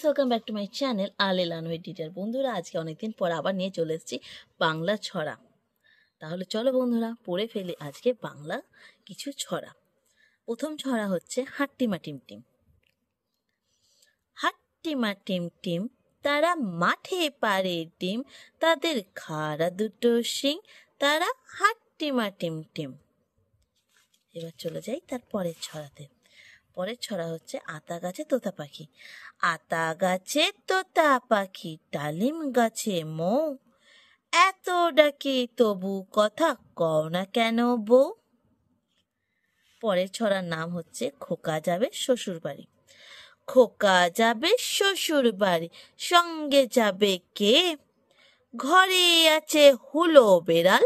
Welcome back to my channel আলে লানওয়ে teacher. বন্ধুরা, আজকে অনেকদিন পর আবার নিয়ে চলে এসেছি বাংলা ছড়া। তাহলে চলো বন্ধুরা, পড়ে ফেলি আজকে বাংলা কিছু ছড়া। প্রথম ছড়া হচ্ছে হাট্টিমা টিম টিম। হাট্টিমা টিম টিম, তারা মাঠে পারে ডিম, তাদের খাড়া দুটো শিং, তারা হাট্টিমা টিম টিম। এবার চলে যাই তার পরের ছড়াতে। পরের ছড়া হচ্ছে আতা গাছে তোতা পাখি। আতা গাছে তোতা পাখি, ডালিম গাছে মৌ, এত ডাকি তবু কথা কও না কেন বউ। পরের ছড়ার নাম হচ্ছে খোকা যাবে শ্বশুর বাড়ি। খোকা যাবে শ্বশুর বাড়ি, সঙ্গে যাবে কে? ঘরে আছে হুলো বেড়াল,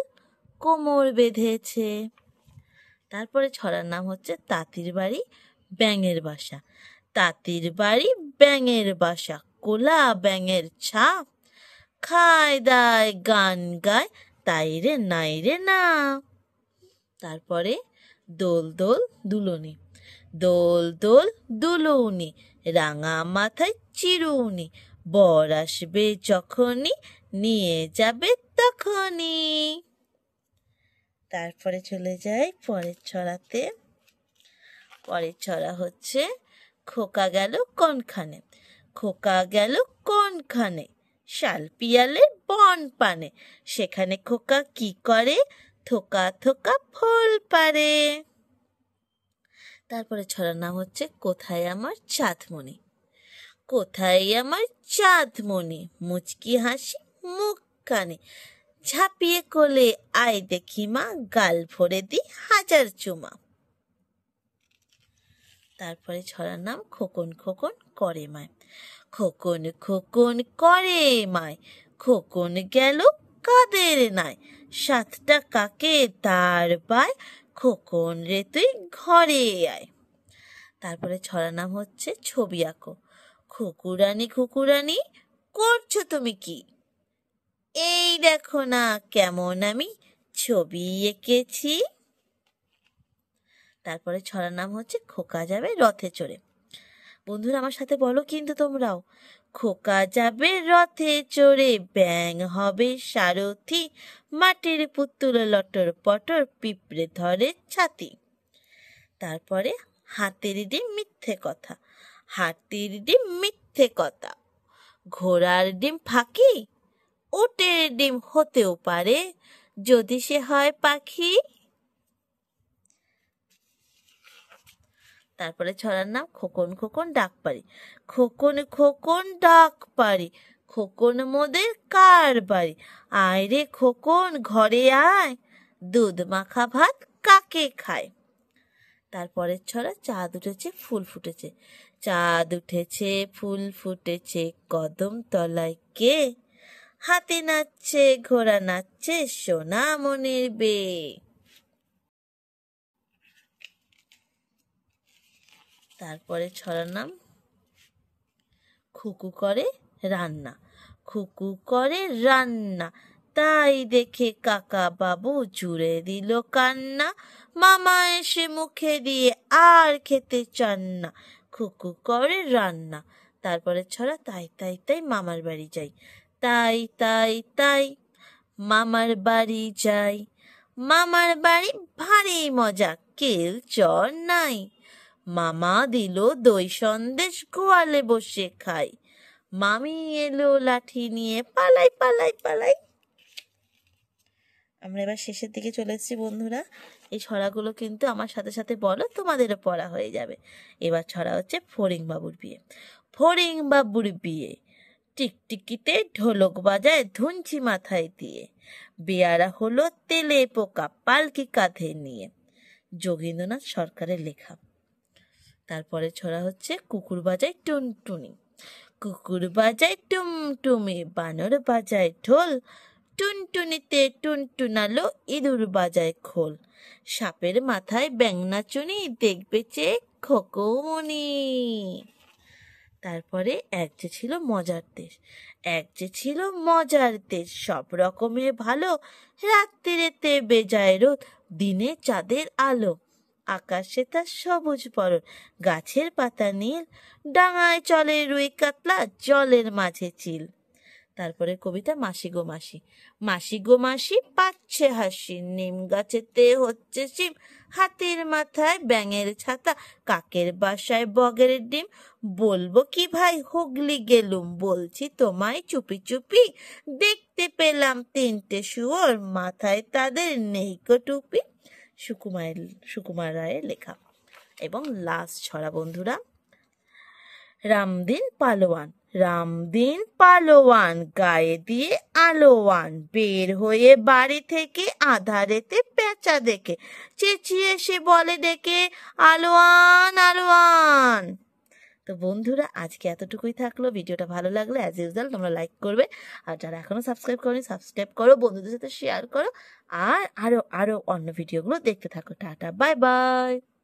কোমর বেঁধেছে। তারপরে ছড়ার নাম হচ্ছে তাঁতির বাড়ি ব্যাঙের বাসা। তাঁতির বাড়ি ব্যাঙের বাসা, কোলা ব্যাঙের ছাপ, খায় দায় গান গায়, তাই রে নাই রে না। তারপরে দোল দোল দুলুনি। দোল দোল দুলুনি, রাঙা মাথায় চিরুনি, বর আসবে যখনই, নিয়ে যাবে তখনই। তারপরে চলে যাই পরের ছড়াতে। পরের ছড়া হচ্ছে খোকা গেল কোনখানে। খোকা গেল কোনখানে, শাল পিয়ালের বন পানে, সেখানে খোকা কি করে? থোকা থোকা ফুল পারে। তারপরে ছড়ার নাম হচ্ছে কোথায় আমার চাঁদমণি। কোথায় আমার চাঁদমণি, মুচকি হাসি মুখ কানে, ঝাঁপিয়ে কোলে আয় দেখি মা, গাল ভরে দি হাজার চুমা। তারপরে ছড়ার নাম খোকন খোকন করে মায়। খোকন খোকন করে মায়, খোকন গেল কাদের নাই, সাতটা কাকে তার বায়, খোকন রে তুই ঘরে আয়। তারপরে ছড়ার নাম হচ্ছে ছবি আঁকো। খুকুরানি খুকুরানি, করছো তুমি কি? এই দেখো না কেমন আমি ছবি এঁকেছি। তারপরে ছড়ার নাম হচ্ছে খোকা যাবে রথে চড়ে। বন্ধুরা, আমার সাথে বলো কিন্তু তোমরাও। খোকা যাবে রথে চড়ে, ব্যাঙ হবে সারথি, মাটির পুতুল লটর পটর, পিঁপড়ে ধরে ছাতি। তারপরে হাতের ডিম মিথ্যে কথা। হাতির ডিম মিথ্যে কথা, ঘোড়ার ডিম ফাঁকি, উটের ডিম হতেও পারে যদি সে হয় পাখি। তারপরে ছড়ার নাম খোকন খোকন ডাক পারি। খোকন খোকন ডাক পারি, খোকন মোদের কার বাড়ি, আয় রে খোকন ঘরে আয়, দুধ মাখা ভাত কাকে খায়। তারপরে ছড়া চাঁদ উঠেছে ফুল ফুটেছে। চাঁদ উঠেছে ফুল ফুটেছে, কদম তলায় কে? হাতি নাচছে ঘোড়া নাচছে, সোনা মনের বে। তারপরে ছড়ার নাম খুকু করে রান্না। খুকু করে রান্না, তাই দেখে কাকা বাবু জুড়ে দিল কান্না, মামা এসে মুখে দিয়ে আর খেতে চান না, খুকু করে রান্না। তারপরে ছড়া তাই তাই তাই মামার বাড়ি যাই। তাই তাই তাই মামার বাড়ি যাই, মামার বাড়ি ভারী মজা, কেউ চর নাই, মামা দিল দই সন্দেশ, গোয়ালে বসে খাই, মামি এলো লাঠি নিয়ে, পালাই পালাই পালাই। আমরা এবার শেষের দিকে চলে এসেছি বন্ধুরা। এই ছড়াগুলো কিন্তু আমার সাথে সাথে বলো, তোমাদেরও পড়া হয়ে যাবে। এবার ছড়া হচ্ছে ফড়িং বাবুর বিয়ে। ফড়িং বাবুর বিয়ে, টিকটিকিতে ঢোলক বাজায় ধুনচি মাথায় দিয়ে, বেয়ারা হলো তেলে পোকা পালকি কাঁধে নিয়ে। যোগীন্দ্রনাথ সরকারের লেখা। তারপরে ছড়া হচ্ছে কুকুর বাজায় টুনটুনি। কুকুর বাজায় টুমটুমি, বানর বাজায় ঢোল, টুনটুনিতে টুনটুনালো ইঁদুর বাজায় খোল, সাপের মাথায় ব্যাঙনা চুনি, দেখবে চেয়ে খোকমনি। তারপরে এক যে ছিল মজার দেশ। এক যে ছিল মজার দেশ, সব রকমের ভালো, রাত্রিরেতে বেজায় রোদ, দিনে চাঁদের আলো, আকাশে তার সবুজ বরণ, গাছের পাতা নীল, ডাঙায় চলে রুই কাতলা, জলের মাঝে চিল। তারপরে কবিতা মাসি গো মাসি। মাসি গো মাসি পাচ্ছে হাসি, নিম গাছেতে হচ্ছে শিম, হাতির মাথায় ব্যাঙের ছাতা, কাকের বাসায় বগের ডিম। বলবো কি ভাই হুগলি গেলুম, বলছি তোমায় চুপি চুপি, দেখতে পেলাম তিনটে শুয়োর, মাথায় তাদের নেই কো টুপি। সুকুমার রায়ের লেখা। এবং লাস্ট ছড়া বন্ধুরা, রামদিন পালোয়ান। রামদিন পালোয়ান, গায়ে দিয়ে আলোয়ান, বের হয়ে বাড়ি থেকে আধারেতে পেঁচা দেখে, চেঁচিয়ে সে বলে ডেকে, আলোয়ান আলোয়ান। তো বন্ধুরা আজকে এতটুকুই থাকলো। ভিডিওটা ভালো লাগলে অ্যাজ ইউজুয়াল তোমরা লাইক করবে, আর যারা এখনো সাবস্ক্রাইব করোনি সাবস্ক্রাইব করো, বন্ধুদের সাথে শেয়ার করো, আর আরো অন্য ভিডিওগুলো দেখতে থাকো। Tata, bye bye.